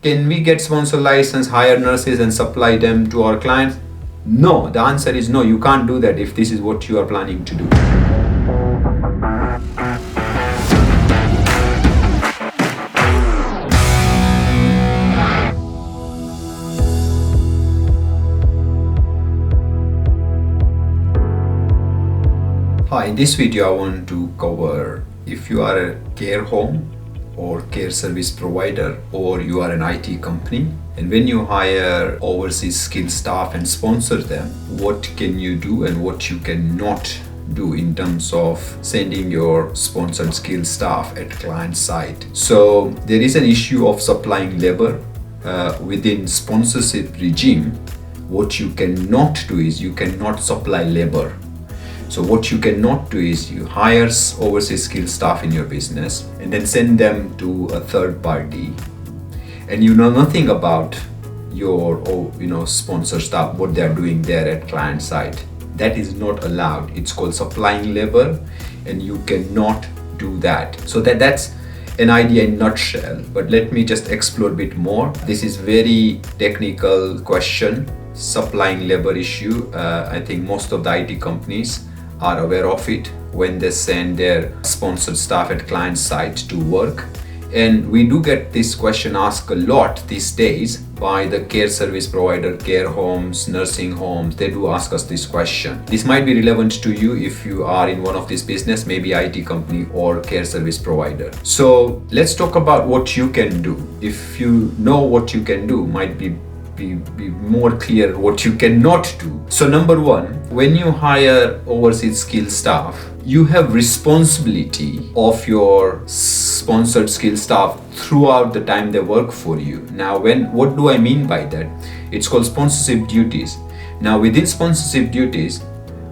can we get sponsor license, hire nurses and supply them to our clients? No, the answer is no, you can't do that if this is what you are planning to do. Hi, in this video I want to cover if you are a care home or care service provider or you are an IT company, and when you hire overseas skilled staff and sponsor them, what can you do and what you cannot do in terms of sending your sponsored skilled staff at client site. So there is an issue of supplying labor within sponsorship regime. What you cannot do is you cannot supply labor. So what you cannot do is you hire overseas skilled staff in your business and then send them to a third party, and you know nothing about your sponsor staff, what they are doing there at client site. That is not allowed. It's called supplying labor, and you cannot do that. So that's an idea in a nutshell, but let me just explore a bit more. This is very technical question, supplying labor issue. I think most of the IT companies are aware of it when they send their sponsored staff at client site to work. And we do get this question asked a lot these days by the care service provider, care homes, nursing homes. They do ask us this question. This might be relevant to you if you are in one of these business, maybe IT company or care service provider. So let's talk about what you can do. If you know what you can do, might be more clear what you cannot do. So number one, when you hire overseas skilled staff, you have responsibility of your sponsored skilled staff throughout the time they work for you. Now, what do I mean by that? It's called sponsorship duties. Now, within sponsorship duties,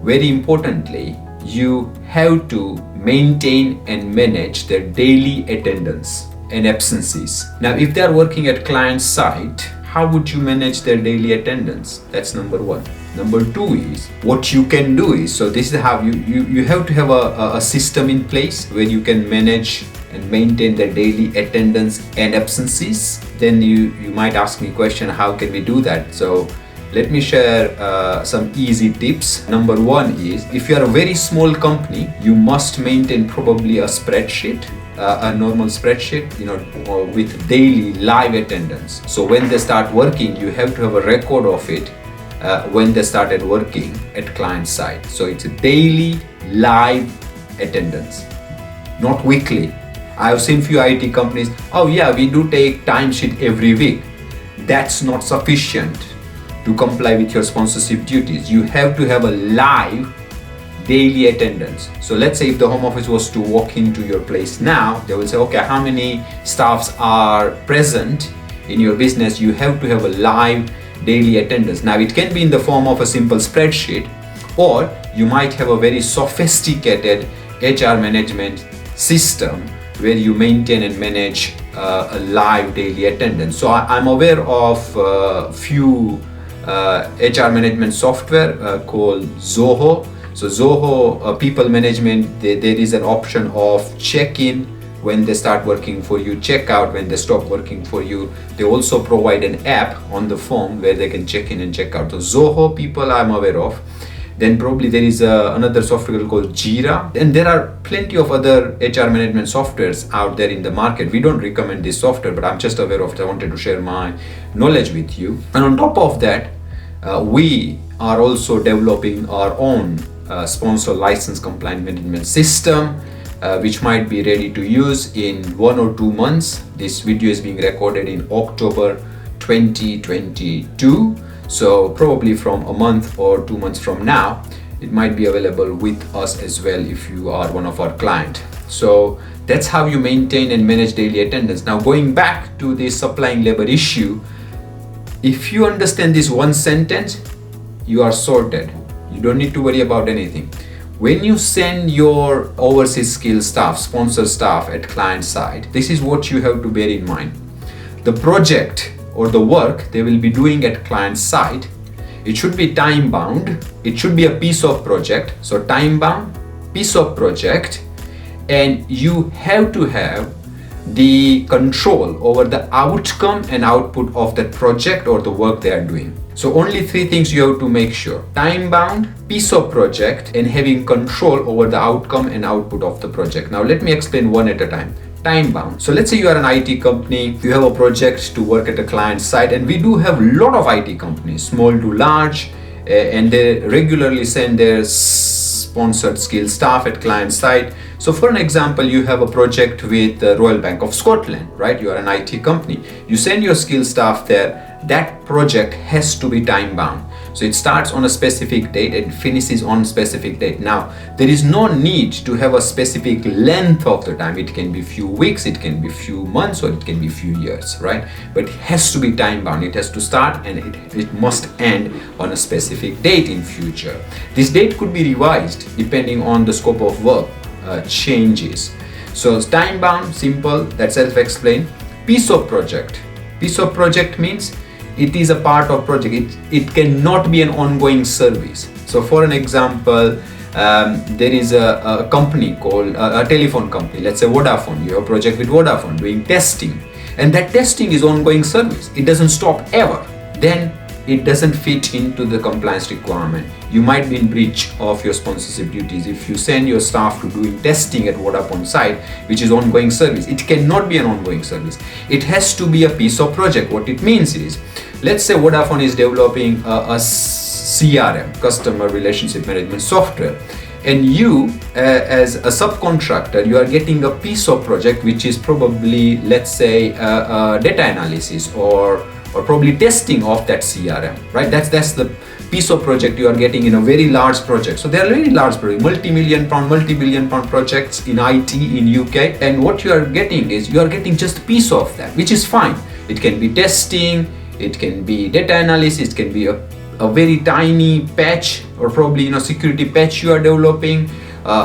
very importantly, you have to maintain and manage their daily attendance and absences. Now, if they are working at client site, how would you manage their daily attendance? That's number one. Number two is what you can do is, so this is how you have to have a system in place where you can manage and maintain their daily attendance and absences. Then you might ask me a question, how can we do that? So let me share some easy tips. Number one is, if you are a very small company, you must maintain probably a spreadsheet, a normal spreadsheet, with daily live attendance. So when they start working, you have to have a record of it when they started working at client site. So it's a daily live attendance, not weekly. I've seen few IT companies, oh yeah, we do take timesheet every week. That's not sufficient to comply with your sponsorship duties. You have to have a live daily attendance. So let's say if the home office was to walk into your place now, they will say, okay, how many staffs are present in your business? You have to have a live daily attendance. Now it can be in the form of a simple spreadsheet, or you might have a very sophisticated HR management system where you maintain and manage a live daily attendance. So I'm aware of few HR management software called Zoho. So Zoho people management, there is an option of check-in when they start working for you, check out when they stop working for you. They also provide an app on the phone where they can check in and check out. So Zoho people I'm aware of. Then probably there is another software called Jira. And there are plenty of other HR management softwares out there in the market. We don't recommend this software, but I'm just aware of it. I wanted to share my knowledge with you. And on top of that, we are also developing our own sponsor license compliant management system, which might be ready to use in 1 or 2 months. This video is being recorded in October 2022. So probably from a month or 2 months from now, it might be available with us as well if you are one of our clients. So that's how you maintain and manage daily attendance. Now going back to the supplying labor issue, if you understand this one sentence, you are sorted. You don't need to worry about anything. When you send your overseas skilled staff, sponsor staff at client side, this is what you have to bear in mind. The project or the work they will be doing at client site, it should be time bound. It should be a piece of project. So time bound, piece of project, and you have to have the control over the outcome and output of that project or the work they are doing. So only three things you have to make sure: time bound, piece of project, and having control over the outcome and output of the project. Now let me explain one at a time. Time bound. So let's say you are an IT company, you have a project to work at a client site, and we do have a lot of IT companies, small to large, and they regularly send their sponsored skilled staff at client site. So for an example, you have a project with the Royal Bank of Scotland, right? You are an IT company. You send your skilled staff there. That project has to be time bound. So it starts on a specific date and finishes on a specific date. Now, there is no need to have a specific length of the time. It can be few weeks, it can be few months, or it can be few years, right? But it has to be time bound. It has to start and it must end on a specific date in future. This date could be revised depending on the scope of work changes. So it's time bound, simple, that's self-explained. Piece of project. Piece of project means it is a part of project. It cannot be an ongoing service. So for an example, there is a company called a telephone company, let's say Vodafone. You have a project with Vodafone doing testing, and that testing is ongoing service. It doesn't stop ever. Then it doesn't fit into the compliance requirement. You might be in breach of your sponsorship duties if you send your staff to doing testing at Vodafone site, which is ongoing service. It cannot be an ongoing service. It has to be a piece of project. What it means is, let's say Vodafone is developing a CRM, customer relationship management software, and you as a subcontractor, you are getting a piece of project which is probably, let's say, data analysis or probably testing of that CRM, right? That's the piece of project you are getting in a very large project. So there are very large projects, multi-million pound, multi-billion pound projects in IT in UK, and what you are getting is you are getting just a piece of that, which is fine. It can be testing, it can be data analysis, it can be a very tiny patch, or probably security patch you are developing,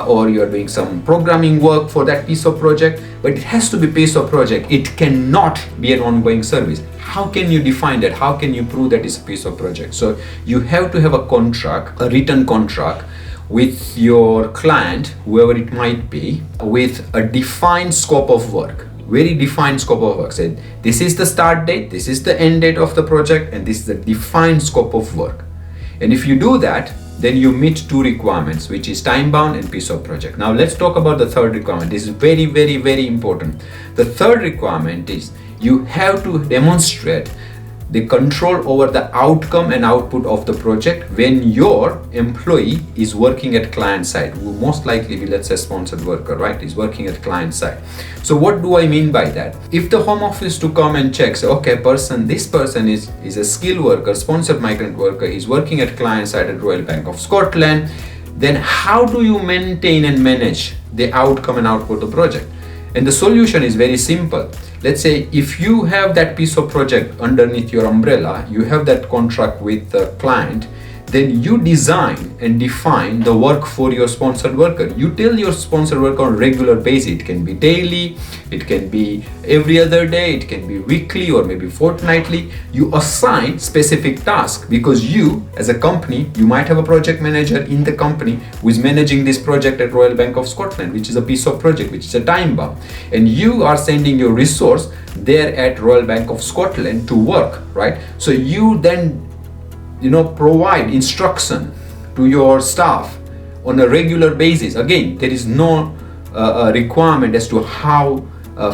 or you are doing some programming work for that piece of project, but it has to be piece of project. It cannot be an ongoing service. How can you define that? How can you prove that it's a piece of project? So you have to have a contract, a written contract with your client, whoever it might be, with a defined scope of work. Very defined scope of work. Say, this is the start date, this is the end date of the project, and this is the defined scope of work. And if you do that, then you meet two requirements, which is time bound and piece of project. Now let's talk about the third requirement. This is very, very, very important. The third requirement is you have to demonstrate the control over the outcome and output of the project when your employee is working at client side, who most likely be, let's say, sponsored worker, right, is working at client side. So what do I mean by that? If the home office to come and check, say, okay, this person is a skilled worker, sponsored migrant worker, is working at client side at Royal Bank of Scotland, then how do you maintain and manage the outcome and output of the project? And the solution is very simple. Let's say if you have that piece of project underneath your umbrella, you have that contract with the client, then you design and define the work for your sponsored worker. You tell your sponsored worker on a regular basis. It can be daily, it can be every other day, it can be weekly or maybe fortnightly. You assign specific tasks because you, as a company, you might have a project manager in the company who is managing this project at Royal Bank of Scotland, which is a piece of project, which is a time bomb. And you are sending your resource there at Royal Bank of Scotland to work, right? So you then provide instruction to your staff on a regular basis. Again, there is no requirement as to how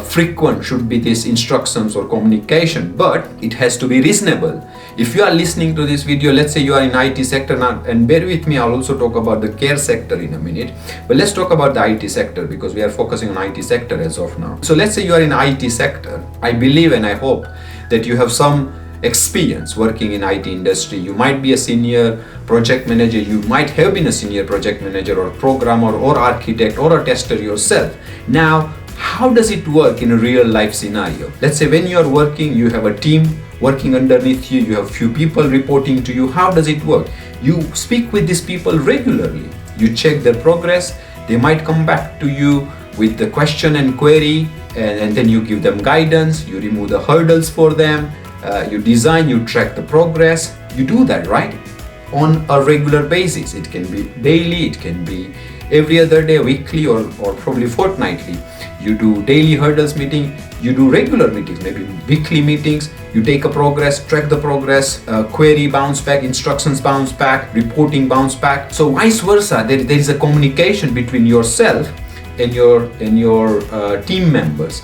frequent should be these instructions or communication, but it has to be reasonable. If you are listening to this video, let's say you are in IT sector now, and bear with me, I'll also talk about the care sector in a minute, but let's talk about the IT sector because we are focusing on IT sector as of now. So let's say you are in IT sector. I believe and I hope that you have some experience working in IT industry. You might be a senior project manager, you might have been a senior project manager or programmer or architect or a tester yourself. Now, how does it work in a real life scenario? Let's say when you are working, you have a team working underneath you, you have few people reporting to you. How does it work? You speak with these people regularly. You check their progress. They might come back to you with the question and query, and then you give them guidance, you remove the hurdles for them. You design, you track the progress, you do that, right? On a regular basis. It can be daily, it can be every other day, weekly, or probably fortnightly. you do daily hurdles meeting, you do regular meetings, maybe weekly meetings, you take a progress, track the progress, query bounce back, instructions bounce back, reporting bounce back. So vice versa, there is a communication between yourself and your team members.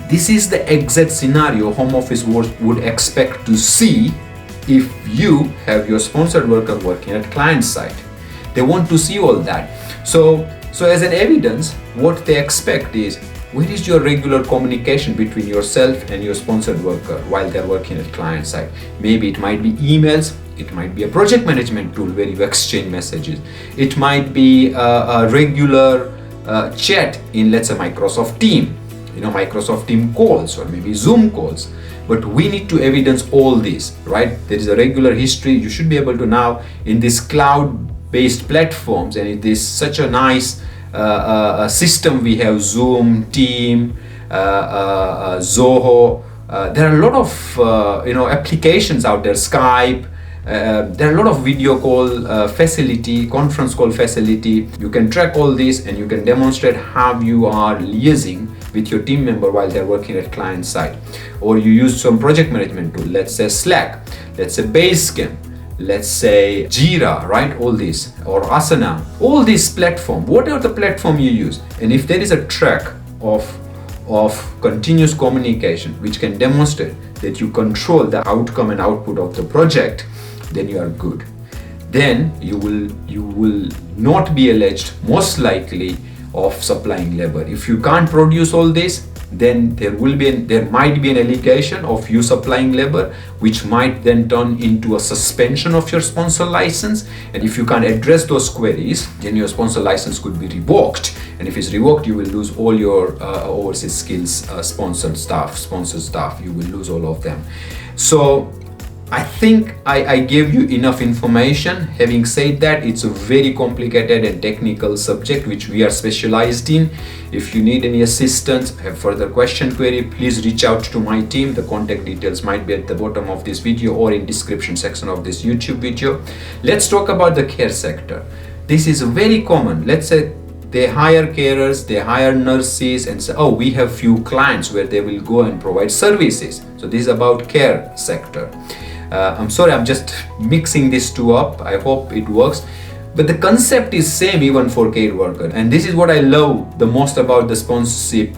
This is the exact scenario home office would expect to see if you have your sponsored worker working at client side. They want to see all that. So as an evidence, what they expect is, where is your regular communication between yourself and your sponsored worker while they're working at client side? Maybe it might be emails, it might be a project management tool where you exchange messages. It might be a regular chat in, let's say, Microsoft Team, Microsoft Team calls, or maybe Zoom calls. But we need to evidence all this, right? There is a regular history. You should be able to now, in this cloud-based platforms, and it is such a nice system we have, Zoom, Team, Zoho. There are a lot of applications out there, Skype. There are a lot of video call facility, conference call facility. You can track all this and you can demonstrate how you are liaising with your team member while they're working at client side. Or you use some project management tool, let's say Slack, let's say Basecamp, let's say Jira, right? All this, or Asana, all these platform, whatever the platform you use. And if there is a track of continuous communication which can demonstrate that you control the outcome and output of the project, then you are good. Then you will not be alleged, most likely, of supplying labor. If you can't produce all this, then there might be an allegation of you supplying labor, which might then turn into a suspension of your sponsor license. And if you can't address those queries, then your sponsor license could be revoked. And if it's revoked, you will lose all your overseas skills, sponsored staff. You will lose all of them. So I think I gave you enough information. Having said that, it's a very complicated and technical subject which we are specialized in. If you need any assistance, have further question, query, please reach out to my team. The contact details might be at the bottom of this video or in description section of this YouTube video. Let's talk about the care sector. This is very common. Let's say they hire carers, they hire nurses, and say, oh, we have few clients where they will go and provide services. So this is about care sector. I'm sorry, I'm just mixing these two up. I hope it works. But the concept is same even for care worker. And this is what I love the most about the sponsorship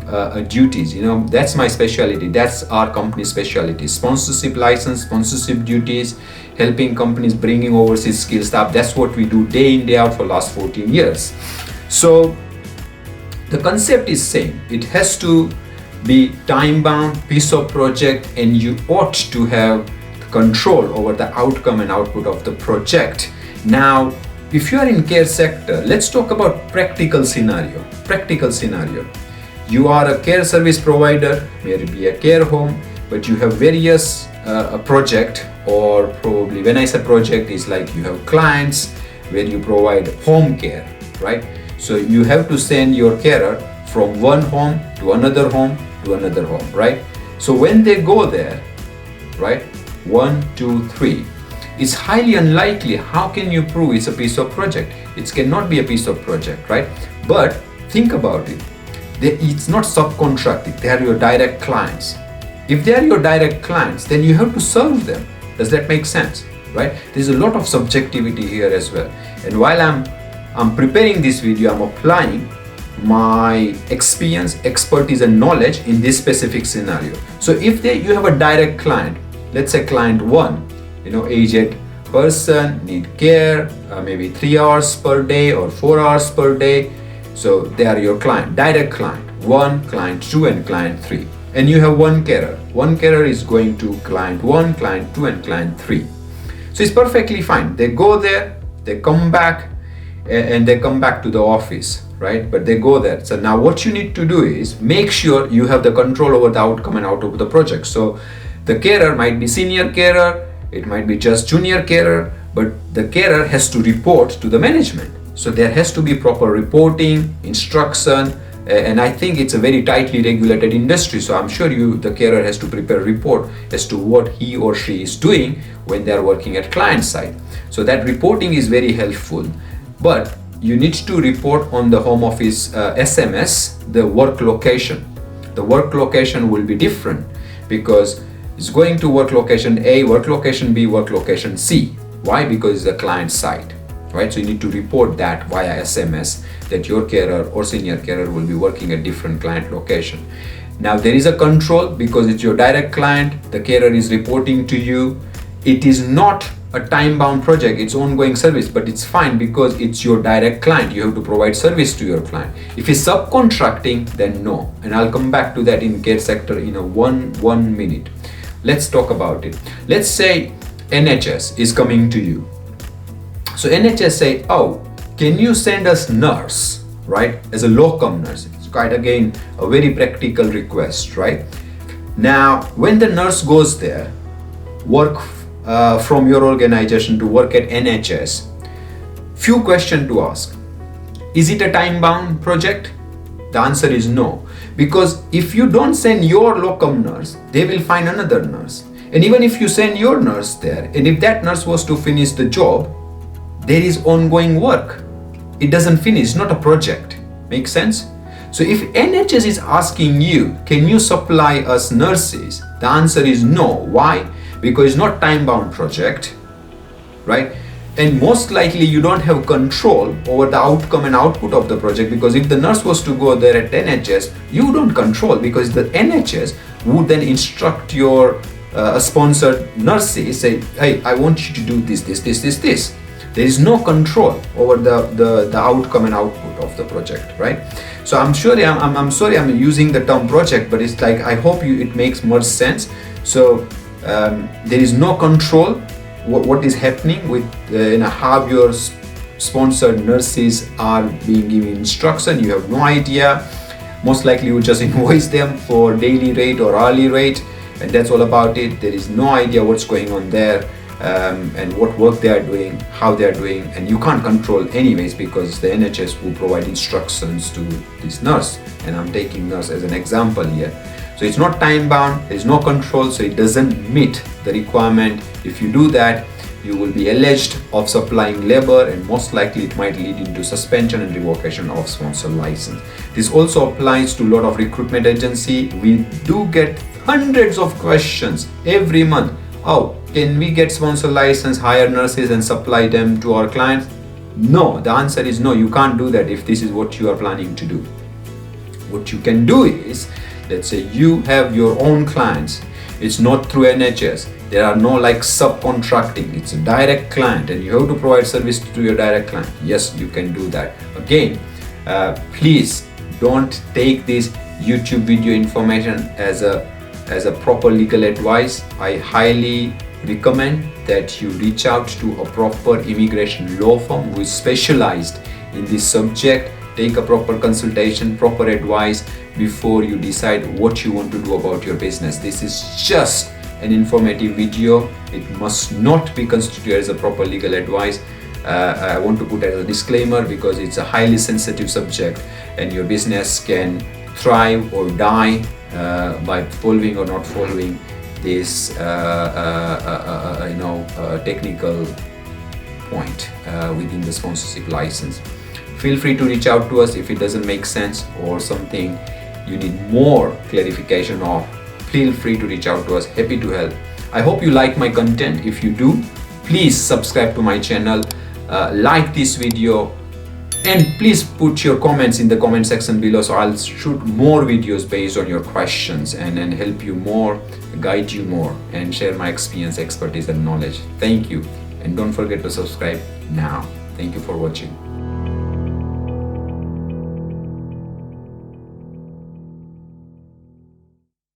duties. That's my specialty. That's our company's specialty. Sponsorship license, sponsorship duties, helping companies bringing overseas skilled staff. That's what we do day in, day out for last 14 years. So the concept is same. It has to be time-bound, piece of project, and you ought to have control over the outcome and output of the project. Now, if you are in care sector, let's talk about practical scenario. You are a care service provider, maybe a care home, but you have various project, or probably when I say project, is like you have clients where you provide home care, right? So you have to send your carer from one home to another home to another home, right? So when they go there, right, 1, 2, 3, it's highly unlikely. How can you prove it's a piece of project? It cannot be a piece of project, right? But think about it. It's not subcontracting. They are your direct clients. If they are your direct clients, then you have to serve them. Does that make sense, right? There's a lot of subjectivity here as well. And while I'm preparing this video, I'm applying my experience, expertise, and knowledge in this specific scenario. So if you have a direct client, let's say client 1, aged person, need care, maybe 3 hours per day or 4 hours per day. So they are your client, direct client 1, client 2, and client 3. And you have one carer. One carer is going to client 1, client 2, and client 3. So it's perfectly fine. They go there, they come back, and they come back to the office, right? But they go there. So now what you need to do is make sure you have the control over the outcome and output of the project. So the carer might be senior carer, it might be just junior carer, but the carer has to report to the management. So there has to be proper reporting, instruction, and I think it's a very tightly regulated industry. So I'm sure the carer has to prepare a report as to what he or she is doing when they are working at client side. So that reporting is very helpful. But you need to report on the home office SMS the work location. The work location will be different because it's going to work location A, work location B, work location C. Why? Because it's a client side, right? So you need to report that via SMS that your carer or senior carer will be working at different client location. Now there is a control because it's your direct client, the carer is reporting to you. It is not a time-bound project, it's ongoing service, but it's fine because it's your direct client. You have to provide service to your client. If it's subcontracting, then no. And I'll come back to that in care sector in a one minute. Let's talk about it. Let's say NHS is coming to you. So NHS say, oh, can you send us nurse, right? As a locum nurse. It's quite again a very practical request, right? Now, when the nurse goes there, work from your organization to work at NHS, few questions to ask. Is it a time-bound project? The answer is no. Because if you don't send your locum nurse, they will find another nurse. And even if you send your nurse there, and if that nurse was to finish the job, there is ongoing work. It doesn't finish, it's not a project. Make sense? So if NHS is asking you, can you supply us nurses? The answer is no. Why? Because it's not time-bound project, right? And most likely you don't have control over the outcome and output of the project, because if the nurse was to go there at NHS, you don't control, because the NHS would then instruct your sponsored nurses, say, hey, I want you to do this. There is no control over the outcome and output of the project, right? So I'm sorry I'm using the term project, but it's like, I hope it makes more sense. So there is no control what is happening with how your sponsored nurses are being given instruction. You have no idea. Most likely you just invoice them for daily rate or hourly rate, and that's all about it. There is no idea what's going on there, and what work they are doing, how they are doing, and you can't control anyways, because the NHS will provide instructions to this nurse, and I'm taking nurse as an example here. So it's not time bound, there is no control, so it doesn't meet the requirement. If you do that, you will be alleged of supplying labor, and most likely it might lead into suspension and revocation of sponsor license. This also applies to a lot of recruitment agency. We do get hundreds of questions every month. Oh, can we get sponsor license, hire nurses and supply them to our clients? No, the answer is no, you can't do that if this is what you are planning to do. What you can do is, let's say you have your own clients. It's not through NHS. There are no like subcontracting. It's a direct client and you have to provide service to your direct client. Yes, you can do that. Again, please don't take this YouTube video information as a proper legal advice. I highly recommend that you reach out to a proper immigration law firm who is specialized in this subject. Take a proper consultation, proper advice before you decide what you want to do about your business. This is just an informative video. It must not be constituted as a proper legal advice. I want to put as a disclaimer because it's a highly sensitive subject and your business can thrive or die by following or not following this technical point within the sponsorship license. Feel free to reach out to us if it doesn't make sense or something you need more clarification of. Feel free to reach out to us. Happy to help. I hope you like my content. If you do, please subscribe to my channel, like this video, and please put your comments in the comment section below, so I'll shoot more videos based on your questions and help you more, guide you more, and share my experience, expertise and knowledge. Thank you, and don't forget to subscribe now. Thank you for watching.